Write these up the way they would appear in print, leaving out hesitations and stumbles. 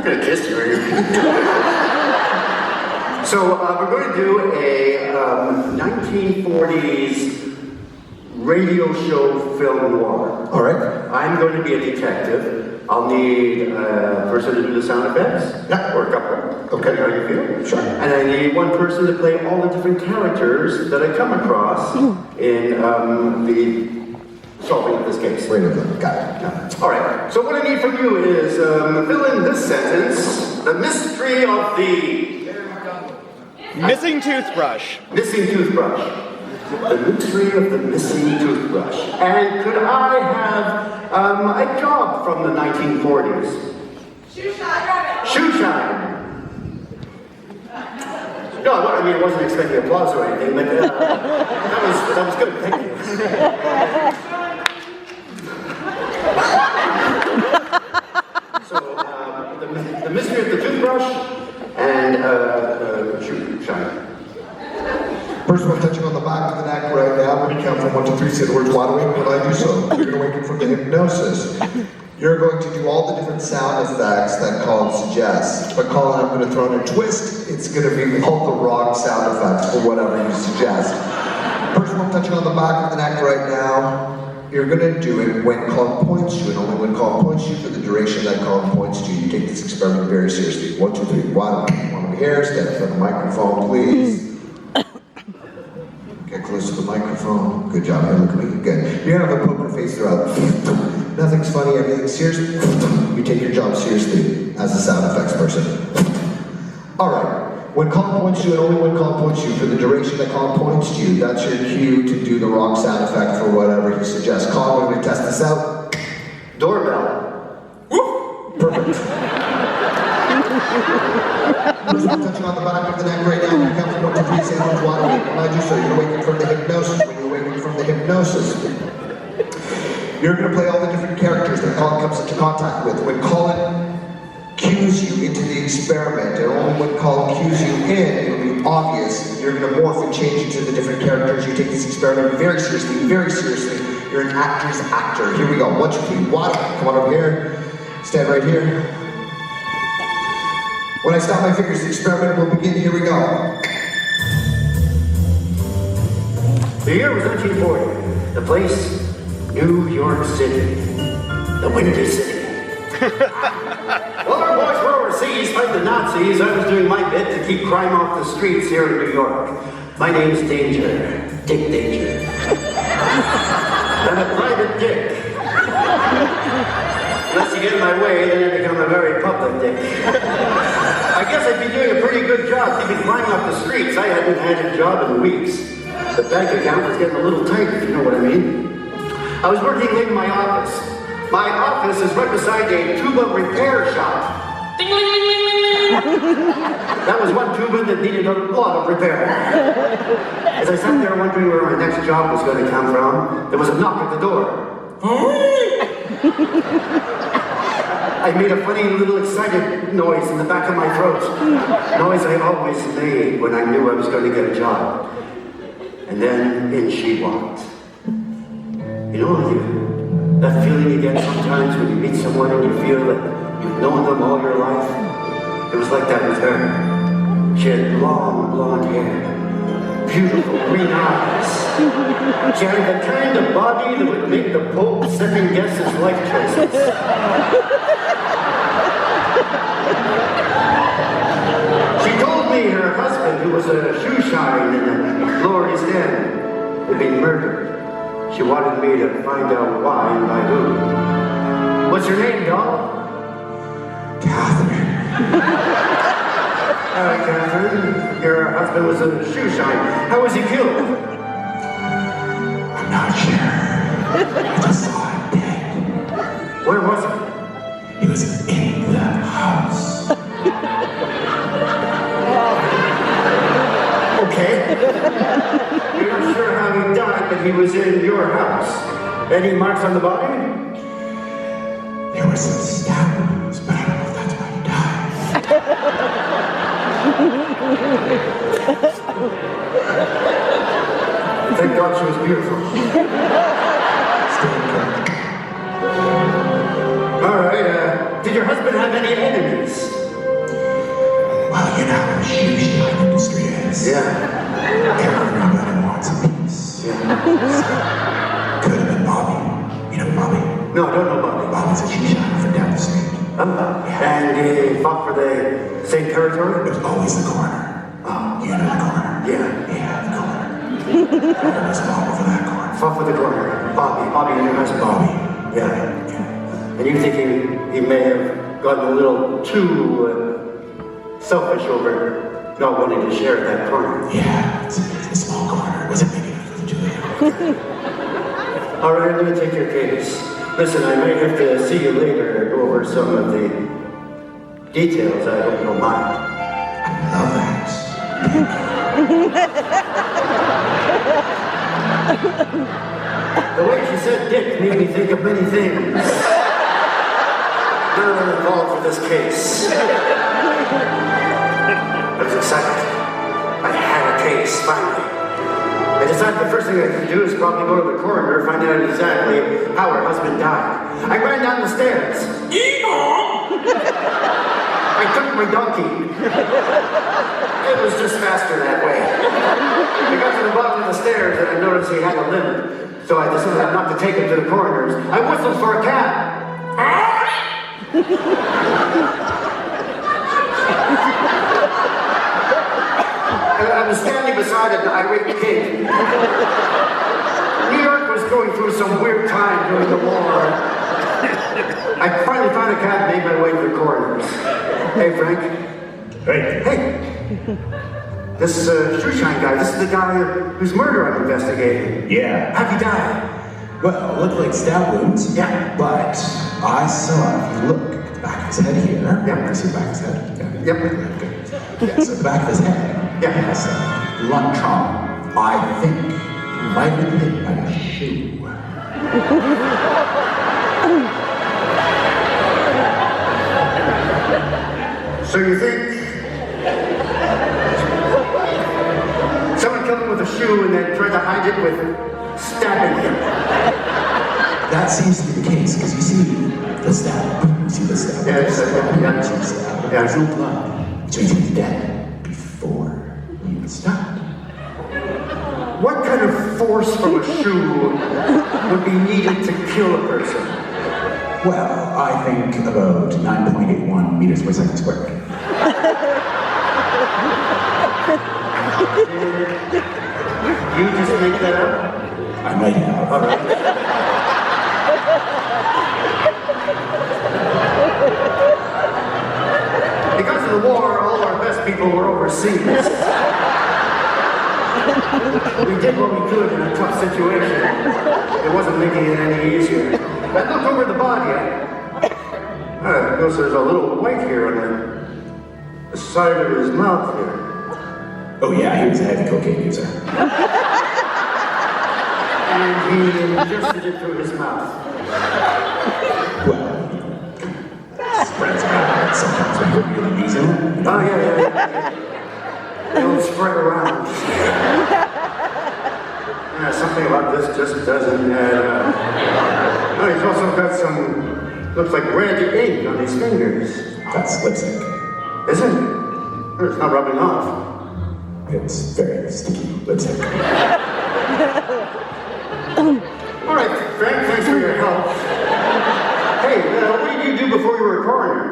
gonna kiss you, are you? So we're going to do a 1940s radio show film noir. All right. I'm going to be a detective. I'll need a person to do the sound effects. Yeah. Or a couple. Okay, how you feel? Sure. And I need one person to play all the different characters that I come across in the solving of this case. Wait a minute. Got it. Yeah. All right. So what I need from you is fill in this sentence: the mystery of the Missing toothbrush. missing toothbrush. The mystery of the missing toothbrush. And could I have a job from the 1940s? Shoe shine. Shoe shine. No, I mean, I wasn't expecting applause or anything, but that was good. Thank you. So, the mystery of the toothbrush and shoe shine. First one touching on the back of the neck right now. When you count from 1 to 3, say the words wide awake. When I do so, you're going to wake up from the hypnosis. You're going to do all the different sound effects that Colin suggests. But Colin, I'm going to throw in a twist. It's going to be all the wrong sound effects for whatever you suggest. First one touching on the back of the neck right now. You're going to do it when Colin points you, and only when Colin points you for the duration that Colin points to you. You take this experiment very seriously. 1, 2, 3. Wide awake. One over here. Stand in front of the microphone, please. Get close to the microphone. Good job. Here, look at me. Good. You're gonna have a poker face throughout. Nothing's funny. Everything's serious. You take your job seriously as a sound effects person. All right. When Colin points you, and only when Colin points you, for the duration that Colin points to you, that's your cue to do the wrong sound effect for whatever he suggests. Colin, we're gonna test this out. Doorbell. Whoop. Perfect. First one touching on the back of the neck right now. When you count from 1 to 3, say the words wide awake. When I do so, you're awakening from the hypnosis. When you're awakening from the hypnosis, you're going to play all the different characters that Colin comes into contact with. When Colin cues you into the experiment, and only when Colin cues you in, it'll be obvious. You're going to morph and change into the different characters. You take this experiment very seriously, very seriously. You're an actor's actor. Here we go. 1, 2, 3, wide awake. Come on over here. Stand right here. When I stop my fingers, the experiment will begin. Here we go. The year was 1940. The place, New York City. The Windy City. While our boys were overseas fighting the Nazis, I was doing my bit to keep crime off the streets here in New York. My name's Danger. Dick Danger. I'm a private dick. Unless you get in my way, then I become a very public dick. I guess I'd be doing a pretty good job keeping crime off the streets. I hadn't had a job in weeks. The bank account was getting a little tight, if you know what I mean. I was working late in my office. My office is right beside a tuba repair shop. Ding, ding, ding, ding, ding, ding. That was one tuba that needed a lot of repair. As I sat there wondering where my next job was going to come from, there was a knock at the door. I made a funny little excited noise in the back of my throat. Noise I always made when I knew I was going to get a job. And then in she walked. You know, that feeling you get sometimes when you meet someone and you feel that you've known them all your life? It was like that with her. She had long, blonde hair, beautiful green eyes. She had the kind of body that would make the Pope second guess his life choices. She told me her husband, who was a shoe shine in the Glorious Inn, had been murdered. She wanted me to find out why and by who. What's your name, doll? Catherine. All right, Catherine. Your husband was a shoe shine. How was he killed? I'm not sure. I just saw him dead. Where was he? He was in the house. Okay. You're not sure how he died, but he was in your house. Any marks on the body? There were some stab wounds, but I don't know if that's why he died. Thank God she was beautiful. All right, did your husband have any enemies? was a shoe shiner for down the street. And he fought for the same territory? It was always the corner. Oh, you know the corner? Yeah. Yeah, the corner. I always fought over that corner. Fought for the corner. Bobby, and your husband. Bobby. Yeah. And you think he may have gotten a little too selfish over not wanting to share that corner? Yeah, it's a small corner. It wasn't big enough for the two of you. All right, I'm going to take your case. Listen, I may have to see you later and go over some of the details. I hope you don't mind. I love that. The way she said dick made me think of many things. None of them involved for this case. I was excited. I had a case, finally. I decided the first thing I could do is probably go to the coroner and find out exactly how her husband died. I ran down the stairs. I took my donkey. It was just faster that way. I got to the bottom of the stairs and I noticed he had a limp. So I decided not to take him to the coroner's. I whistled for a cab. I was standing beside an irate kid. New York was going through some weird time during the war. I finally found a cab and made my way to the coroner's. Hey, Frank. Hey. This shoeshine guy, this is the guy whose murder I'm investigating. Yeah. How'd he die? Well, it looked like stab wounds. Yeah. But I saw, if you look at the back of his head here. Yeah. You see the back of his head? Yep. Good. Yeah, so the back of his head. Yeah. Has a blunt trauma. I think he might have been hit by a shoe. So you think someone killed him with a shoe and then tried to hide it with stabbing him? That seems to be the case, because you see the stab. You see the stab. Yeah, You see the stab. Yeah. There's no blood. So he's dead before he was stabbed. What kind of force from a shoe would be needed to kill a person? Well, I think about 9.81 meters per second squared. You just make that up? I might have. All right. Because of the war, all our best people were overseas. We did what we could in a tough situation. It wasn't making it any easier. I looked over the body. I noticed there's a little white here on the side of his mouth here. Oh yeah, he was a heavy cocaine user. And he ingested it through his mouth. Well, spreads around sometimes when you're really using it. Oh, yeah. It'll spread around. Yeah, something about this just doesn't add up. Oh, he's also got some, looks like red ink on his fingers. That's lipstick. Is it? It's not rubbing off. It's very sticky lipstick. All right, Frank, thanks for your help. Hey, what did you do before you were a coroner?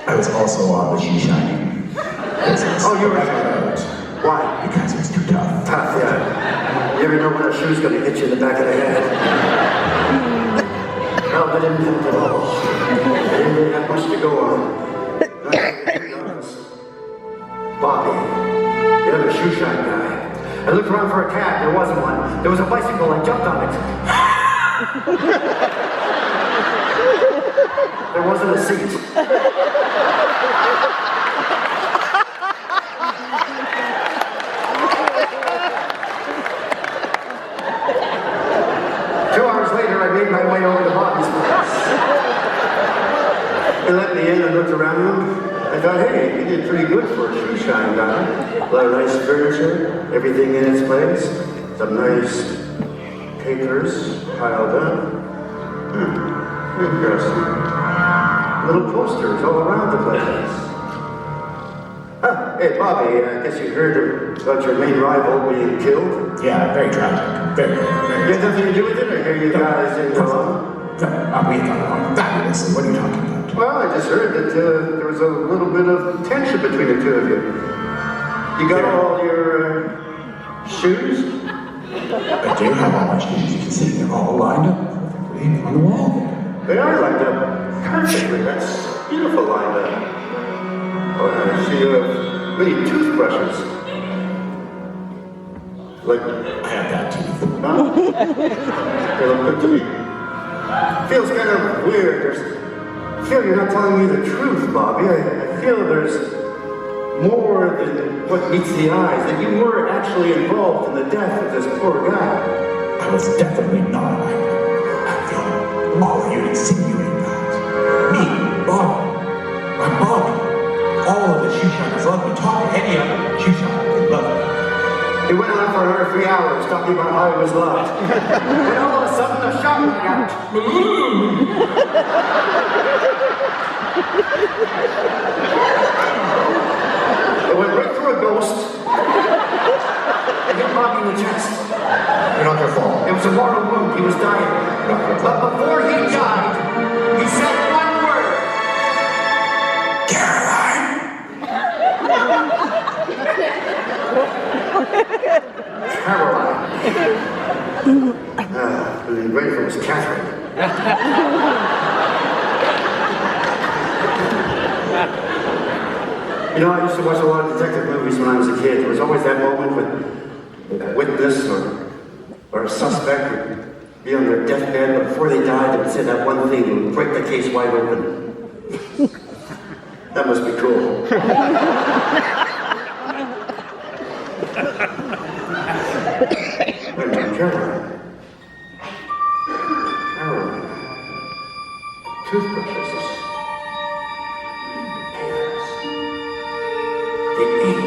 I was also on the shoe shining business. Oh, you were- out. Why? Because it was too tough. Tough, yeah. You ever know when a shoe's gonna hit you in the back of the head? No, they didn't hit at all. They didn't really have much to go on. Bobby, the other shoe shine guy. I looked around for a cab, there wasn't one. There was a bicycle, I jumped on it. There wasn't a seat. 2 hours later, I made my way over to Bobby's place. They let me in and looked around. I thought, hey, you did pretty good for a shoe shine guy. A lot of nice furniture, everything in its place. Some nice papers piled up. Interesting. Little posters all around the place. Hey, Bobby, I guess you heard about your main rival being killed? Yeah, very tragic. Very, You very. had nothing to do with it, or you guys didn't go on? We thought fabulously. What are you talking about? Well, I just heard that there was a little bit of tension between the two of you. You got all your shoes? I do have all my shoes. You can see they're all lined up perfectly on the wall. They are lined up perfectly. That's beautiful lined up. Oh, I see you have many toothbrushes. Like, I have that too. huh? They look good to me. Feels kind of weird. I feel you're not telling me the truth, Bobby. I feel there's more than what meets the eyes, that you were actually involved in the death of this poor guy. I was definitely not. I feel all of you insinuating that. Me, Bob, I'm Bobby. All of the shoe shiners love me. Talk to any other shoe shiner, they love me. He went on for another 3 hours talking about how he was loved. And all of a sudden, the shot went out. It went right through a ghost and hit Bobby in the chest. You're not gonna fall. It was a mortal wound. He was dying. But before he died, he said one word. Caroline! Caroline. I've been waiting for Miss Catherine. You know, I used to watch a lot of detective movies when I was a kid. There was always that moment when a witness or a suspect would be on their deathbed, but before they died, they would say that one thing that would break the case wide open. That must be cool. Wait a minute, Caroline. Caroline. Toothbrushes. Pairs. The ink.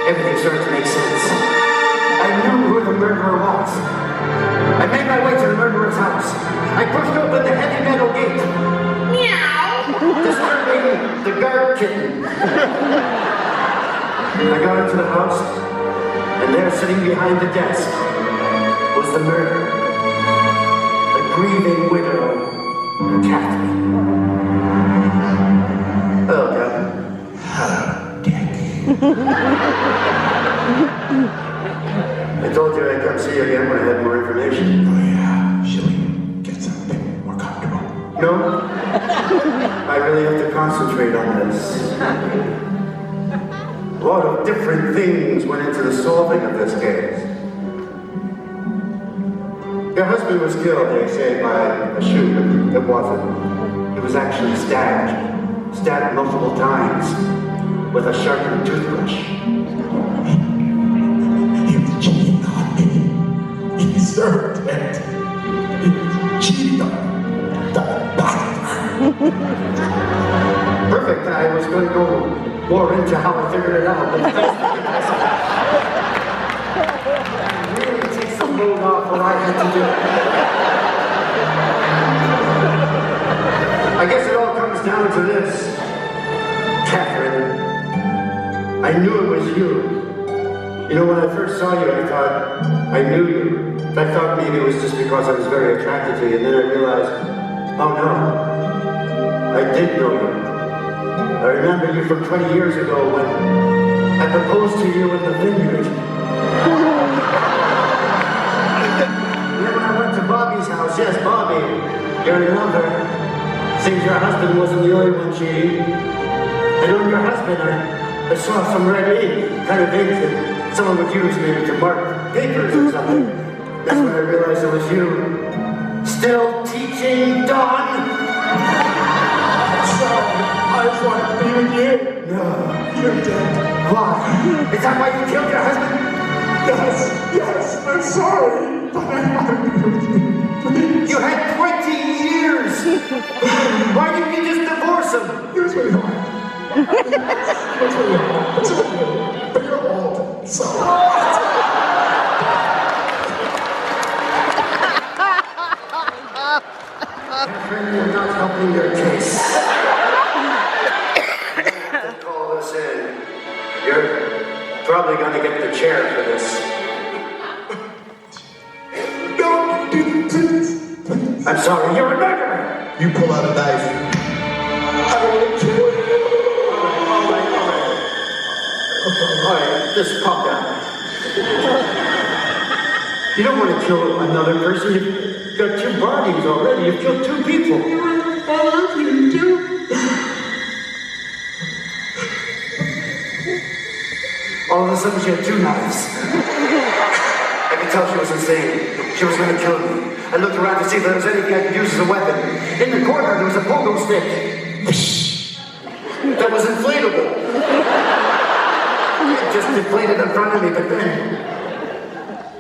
Everything started to make sense. I knew who the murderer was. I made my way to the murderer's house. I pushed open the heavy metal gate. Meow! Disturbing the guard kitten. I got into the house, and there, sitting behind the desk, was the murderer. The grieving widow, Catherine. Hello, Catherine. Hello, Dick. I told you I'd come see you again when I had more information. Oh yeah, shall we get something more comfortable? No? I really have to concentrate on this. A lot of different things went into the solving of this case. Your husband was killed, they say, by a shoe, but it wasn't. He was actually stabbed. Stabbed multiple times with a sharpened toothbrush. He was cheating on me. He deserved it. He was cheating on me. That bastard. Perfect. I was going to go more into how I figured it out, but really takes the load off what I had to do. I guess it all comes down to this. Catherine, I knew it was you. You know, when I first saw you, I thought I knew you. I thought maybe it was just because I was very attracted to you, and then I realized, oh no, I did know you. I remember you from 20 years ago when I proposed to you in the vineyard. And then when I went to Bobby's house, yes, Bobby, you're in lover. Seems your husband wasn't the only one cheating. And on your husband, I saw some red ink, kind of ink that someone would use maybe to mark papers or something. That's when I realized it was you. Still teaching Dawn? I just want to be with you. No. You're dead. Why? Is that why you killed your husband? Yes, I'm sorry, but I want to be with you. Please. You had 20 years! Why didn't you just divorce him? It was really hard. It was really hard. It's okay. But you're old, so. Friend, you're not helping your case. To call this in. You're probably going to get the chair for this. You pull out a knife. I want to kill you. All right, just calm down. You don't want to kill another person. You've got 2 bodies already. You've killed 2 people. I love you too. All of a sudden, she had 2 knives. I could tell she was insane. She was going to kill me. I looked around to see if there was anything I could use as a weapon. In the corner, there was a pogo stick. That was inflatable. It just deflated in front of me, but then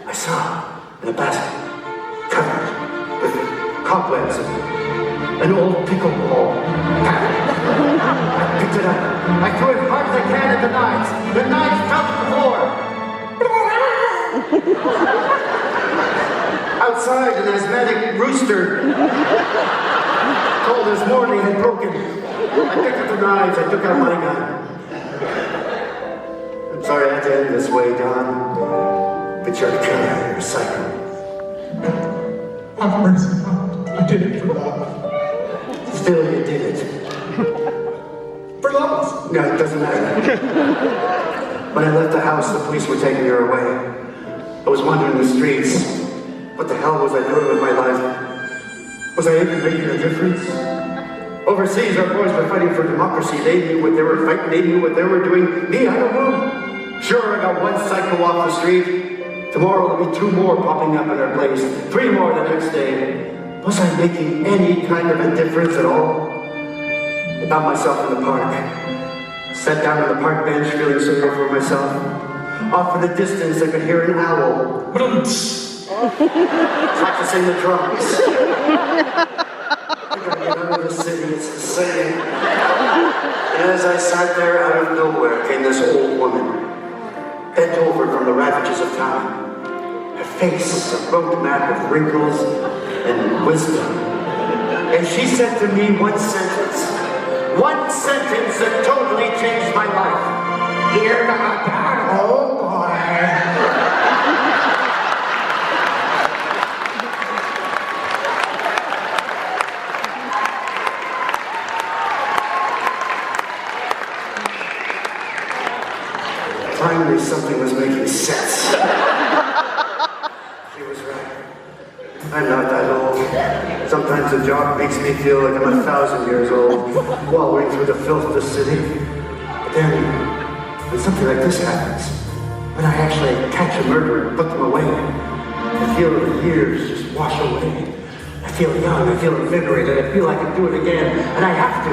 I saw in a basket covered with cobwebs an old pickleball pattern. I picked it up. I threw it hard as I can at the knives. The knives fell to the floor. Outside, an asthmatic rooster told us morning had broken. I picked up the knives. I took out my gun. I'm sorry I had to end this way, Don. But you're a killer. You're a psycho. Have mercy. I did it for love. Still, you did it. For love? No, it doesn't matter. When I left the house, the police were taking her away. I was wandering the streets. What the hell was I doing with my life? Was I even making a difference? Overseas, our boys were fighting for democracy. They knew what they were fighting. They knew what they were doing. Me, I don't know. Sure, I got 1 psycho off the street. Tomorrow there'll be 2 more popping up in their place. 3 more the next day. Was I making any kind of a difference at all? I found myself in the park. Sat down on the park bench, feeling sorry for myself. Off in the distance, I could hear an owl. Practicing the drums. I gotta get out of the city, it's the same. And as I sat there, out of nowhere came this old woman. Bent over from the ravages of time. Her face a roadmap of wrinkles and wisdom. And she said to me one sentence that totally changed my life. You're not that old, boy. Finally, something was making sense. She was right. I'm not that old. Sometimes the job makes me feel like I'm 1,000 years old, wallowing through the filth of the city. But then, when something like this happens, when I actually catch a murderer and put them away, I feel the years just wash away. I feel young, I feel invigorated, I feel I can do it again, and I have to.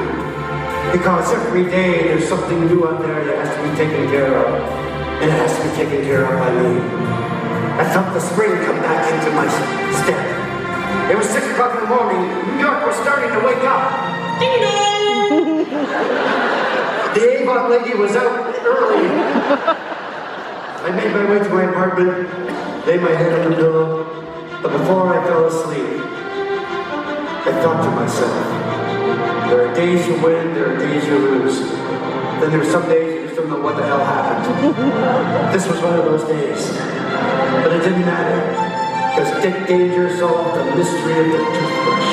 Because every day there's something new out there that has to be taken care of. And it has to be taken care of by me. I felt the spring come back into my step. It was 6 o'clock in the morning. New York was starting to wake up. Ding dong! The Avon lady was out early. I made my way to my apartment, laid my head on the pillow, but before I fell asleep, I thought to myself, there are days you win, there are days you lose. Then there's some days you just don't know what the hell happened. This was one of those days. But it didn't matter, because Dick Danger solved the mystery of the toothbrush.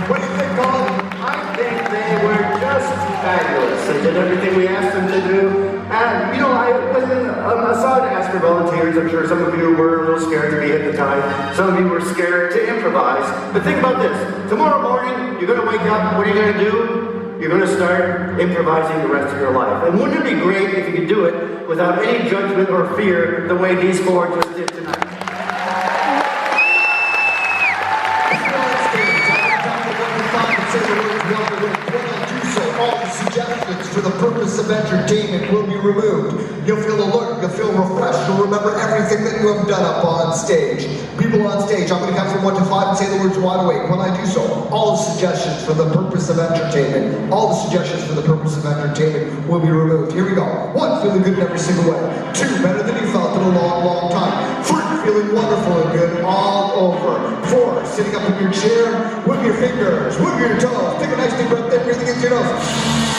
What do you think, Colin? I think they were just fabulous. They did everything we asked them to do. And, you know, I saw to ask for volunteers. I'm sure some of you were a little scared to be hypnotized. Some of you were scared to improvise. But think about this. Tomorrow morning, you're going to wake up. What are you going to do? You're going to start improvising the rest of your life. And wouldn't it be great if you could do it without any judgment or fear the way these 4 just did tonight? All the suggestions for the purpose of entertainment will be removed. You'll feel alert, you'll feel refreshed, you'll remember everything that you have done up on stage. People on stage, I'm going to count from 1 to 5 and say the words wide awake. When I do so, all the suggestions for the purpose of entertainment, all the suggestions for the purpose of entertainment will be removed. Here we go. 1, feeling good in every single way. 2, better than you felt in a long, long time. 3, feeling wonderful and good all over. 4, sitting up in your chair, wiggle your fingers, wiggle your toes, take a nice deep breath in, breathing in Squeeze your nose.